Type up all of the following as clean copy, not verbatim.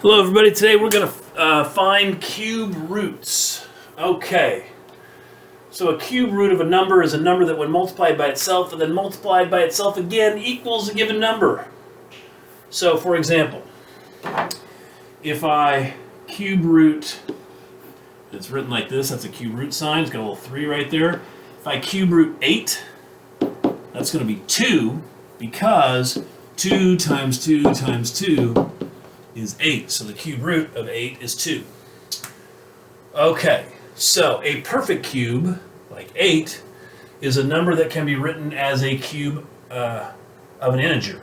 Hello everybody, today we're going to find cube roots. Okay, so a cube root of a number is a number that when multiplied by itself and then multiplied by itself again equals a given number. So for example, if I cube root, it's written like this, that's a cube root sign, it's got a little 3 right there. If I cube root 8, that's going to be 2 because 2 times 2 times 2 is 8. So the cube root of 8 is 2. Okay, so a perfect cube, like 8, is a number that can be written as a cube of an integer.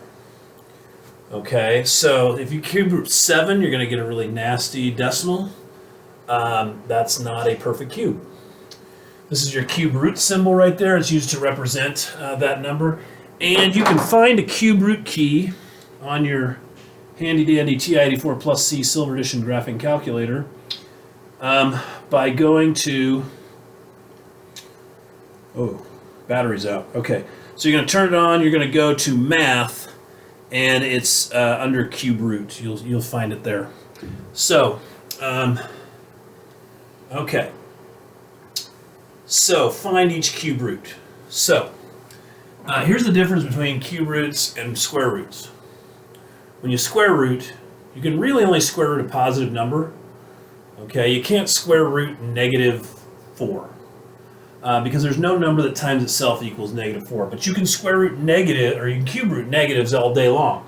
Okay, so if you cube root 7, you're going to get a really nasty decimal. That's not a perfect cube. This is your cube root symbol right there. It's used to represent that number. And you can find a cube root key on your handy dandy TI-84 Plus C Silver Edition graphing calculator by going to, battery's out. Okay, so you're going to turn it on, you're going to go to math, and it's under cube root. You'll find it there. So, okay. So find each cube root. So, here's the difference between cube roots and square roots. When you square root, you can really only square root a positive number. Okay, you can't square root -4 because there's no number that times itself equals -4. But you can square root negative, or you can cube root negatives all day long.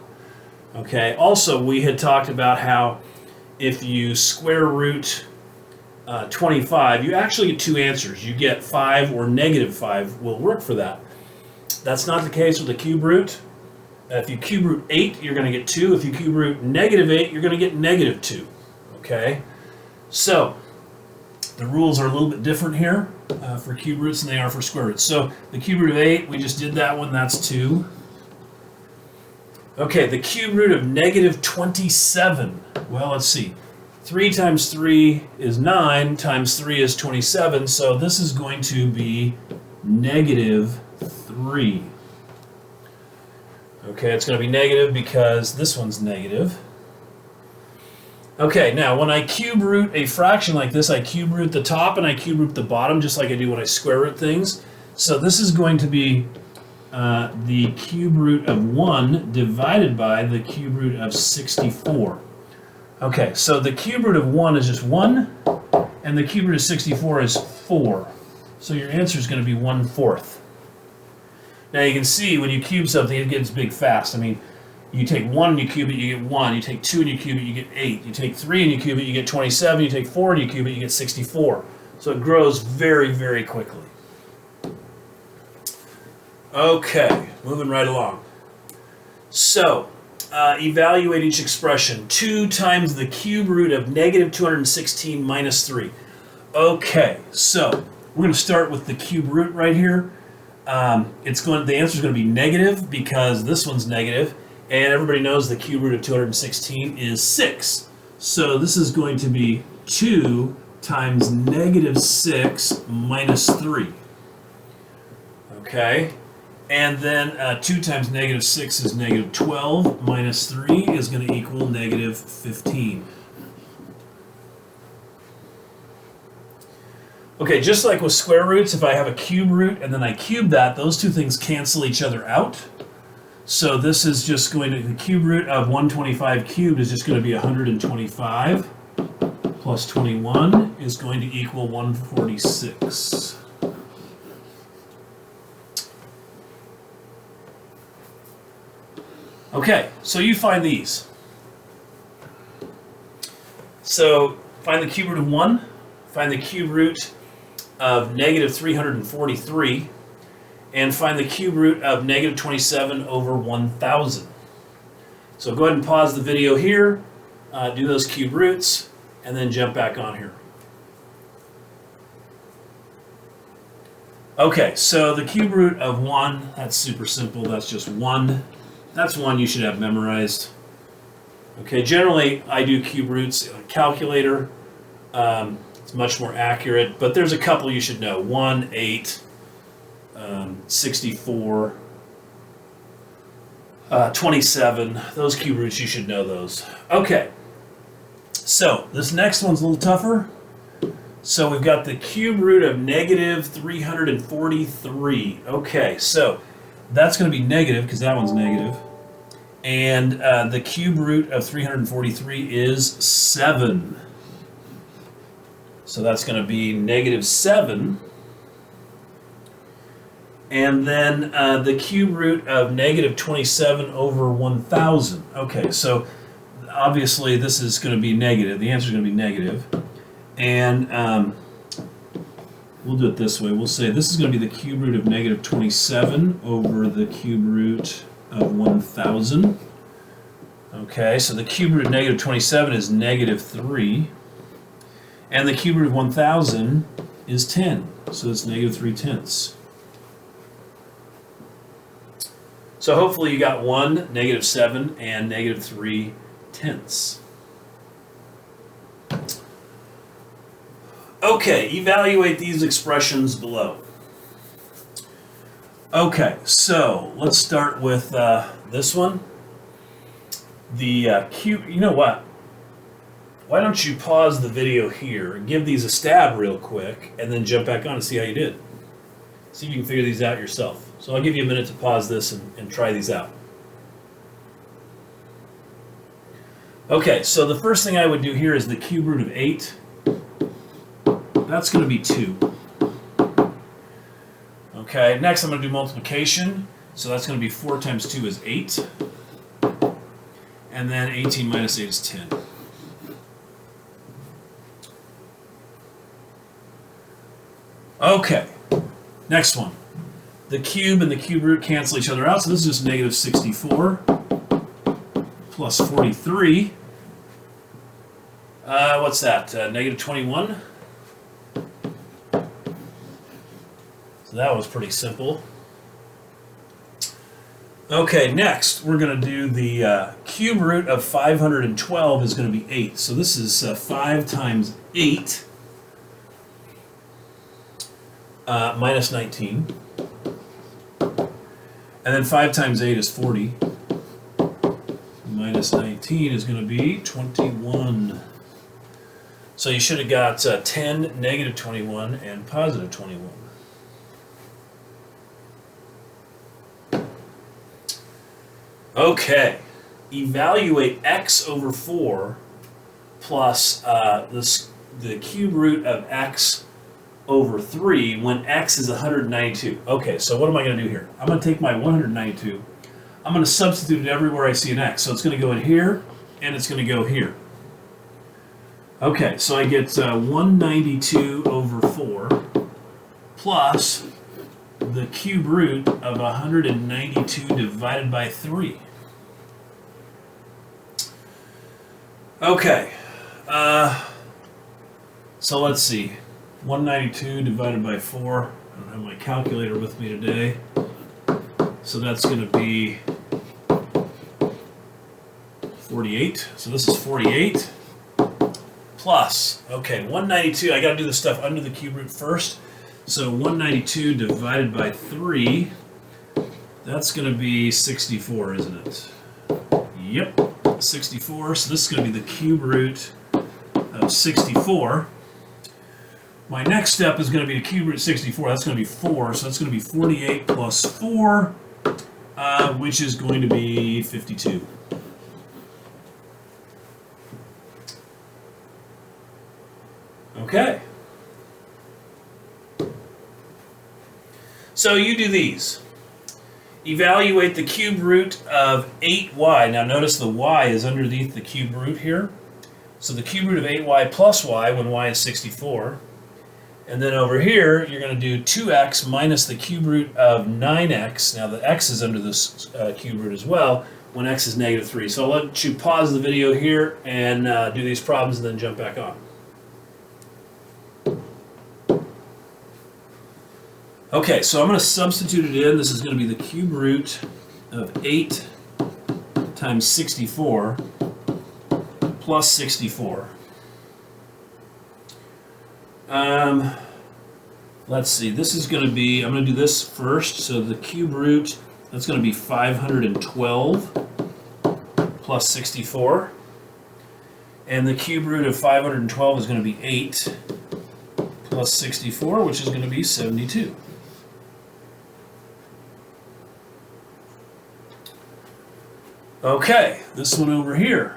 Okay. Also, we had talked about how if you square root 25, you actually get two answers. You get 5 or -5 will work for that. That's not the case with a cube root. If you cube root 8, you're going to get 2. If you cube root -8, you're going to get -2. Okay? So, the rules are a little bit different here for cube roots than they are for square roots. So, the cube root of 8, we just did that one, that's 2. Okay, the cube root of -27. Well, let's see. 3 times 3 is 9, times 3 is 27, so this is going to be -3. Okay, it's going to be negative because this one's negative. Okay, now when I cube root a fraction like this, I cube root the top and I cube root the bottom, just like I do when I square root things. So this is going to be the cube root of 1 divided by the cube root of 64. Okay, so the cube root of 1 is just 1, and the cube root of 64 is 4. So your answer is going to be 1/4. Now you can see when you cube something, it gets big fast. I mean, you take 1 and you cube it, you get 1. You take 2 and you cube it, you get 8. You take 3 and you cube it, you get 27. You take 4 and you cube it, you get 64. So it grows very, very quickly. Okay, moving right along. So, evaluate each expression. 2 times the cube root of -216 minus 3. Okay, so we're going to start with the cube root right here. The answer is going to be negative because this one's negative, and everybody knows the cube root of 216 is 6. So this is going to be 2 times -6 minus 3. Okay, and then 2 times -6 is -12, minus 3 is going to equal -15. Okay, just like with square roots, if I have a cube root and then I cube that, those two things cancel each other out. So this is just going to, the cube root of 125 cubed is just going to be 125 plus 21 is going to equal 146. Okay, so you find these. So find the cube root of 1, find the cube root of -343, and find the cube root of -27 over 1,000. So go ahead and pause the video here, do those cube roots, and then jump back on here. Okay, so the cube root of 1, that's super simple, that's just 1. That's one you should have memorized. Okay, generally I do cube roots in a calculator. It's much more accurate, but there's a couple you should know. 1, 8, 64, 27, those cube roots, you should know those. Okay, So this next one's a little tougher. So we've got the cube root of negative 343. Okay, so that's going to be negative because that one's negative. And the cube root of 343 is 7. So that's going to be negative 7. And then the cube root of negative 27 over 1,000. Okay, so obviously this is going to be negative. The answer is going to be negative. And we'll do it this way. We'll say this is going to be the cube root of negative 27 over the cube root of 1,000. Okay, so the cube root of negative 27 is negative 3. And the cube root of 1,000 is 10. So it's negative 3/10. So hopefully you got 1, negative 7, and negative 3/10. Okay, evaluate these expressions below. Okay, so let's start with this one. The cube, you know what? Why don't you pause the video here and give these a stab real quick and then jump back on and see how you did. See if you can figure these out yourself. So I'll give you a minute to pause this and try these out. Okay, so the first thing I would do here is the cube root of 8. That's going to be 2. Okay, next I'm going to do multiplication. So that's going to be 4 times 2 is 8. And then 18 minus 8 is 10. Okay, next one. The cube and the cube root cancel each other out, so this is just negative 64 plus 43. What's that? Negative 21. So that was pretty simple. Okay, next we're going to do the cube root of 512 is going to be 8. So this is 5 times 8 minus 19. And then 5 times 8 is 40. Minus 19 is going to be 21. So you should have got 10, negative 21, and positive 21. Okay, evaluate x over 4 plus the cube root of x over 3 when x is 192. Okay, so what am I going to do here? I'm going to take my 192. I'm going to substitute it everywhere I see an x. So it's going to go in here, and it's going to go here. Okay, so I get 192 over 4 plus the cube root of 192 divided by 3. Okay, so let's see. 192 divided by 4. I don't have my calculator with me today. So that's going to be 48. So this is 48 plus, okay, 192. I got to do the stuff under the cube root first. So 192 divided by 3, that's going to be 64, isn't it? Yep, 64. So this is going to be the cube root of 64. My next step is going to be the cube root of 64. That's going to be 4. So that's going to be 48 plus 4, which is going to be 52. Okay. So you do these. Evaluate the cube root of 8y. Now notice the y is underneath the cube root here. So the cube root of 8y plus y when y is 64. And then over here, you're going to do 2x minus the cube root of 9x. Now the x is under this cube root as well when x is negative 3. So I'll let you pause the video here and do these problems and then jump back on. Okay, so I'm going to substitute it in. This is going to be the cube root of 8 times 64 plus 64. Let's see, this is going to be, I'm going to do this first. So the cube root, that's going to be 512 plus 64. And the cube root of 512 is going to be 8 plus 64, which is going to be 72. Okay, this one over here.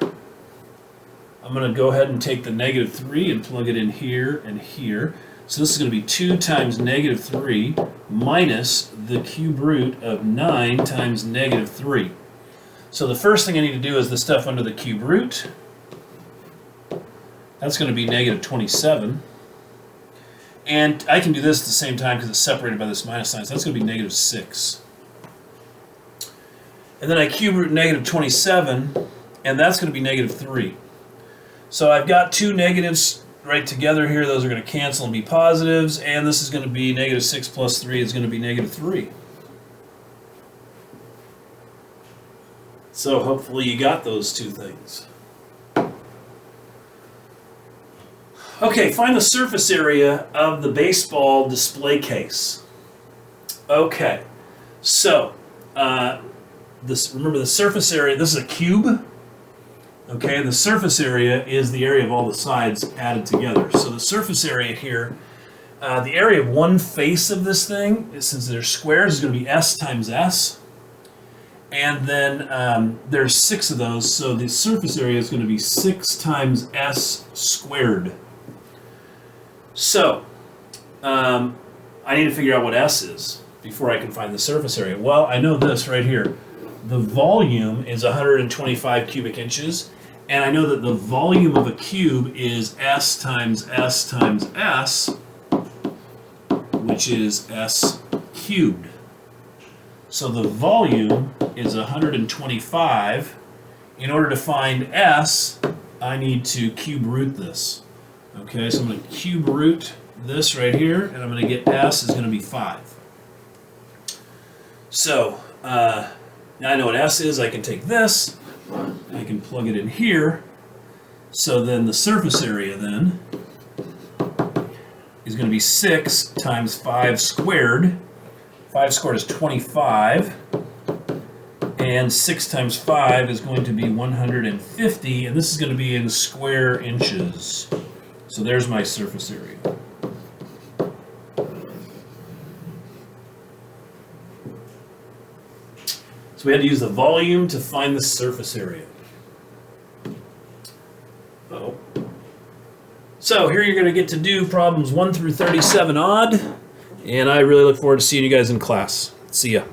I'm going to go ahead and take the negative 3 and plug it in here and here. So this is going to be 2 times negative 3 minus the cube root of 9 times negative 3. So the first thing I need to do is the stuff under the cube root. That's going to be negative 27. And I can do this at the same time because it's separated by this minus sign. So that's going to be negative 6. And then I cube root negative 27, and that's going to be negative 3. So I've got two negatives right together here. Those are going to cancel and be positives. And this is going to be negative 6 plus 3 is going to be negative 3. So hopefully you got those two things. Okay, find the surface area of the baseball display case. Okay, so remember the surface area, this is a cube. Okay, the surface area is the area of all the sides added together. So the surface area here, the area of one face of this thing, since they're squares, is going to be S times S. And then there's 6 of those, so the surface area is going to be 6 times S squared. So, I need to figure out what S is before I can find the surface area. Well, I know this right here. The volume is 125 cubic inches, and I know that the volume of a cube is S times S times S, which is S cubed. So the volume is 125. In order to find S, I need to cube root this. Okay, so I'm going to cube root this right here, and I'm going to get S is going to be 5. So, now I know what S is. I can take this, I can plug it in here. So then the surface area then is going to be 6 times 5 squared. 5 squared is 25. And 6 times 5 is going to be 150, and this is going to be in square inches. So there's my surface area. So we had to use the volume to find the surface area. Uh-oh. So here you're going to get to do problems 1 through 37 odd, and I really look forward to seeing you guys in class. See ya.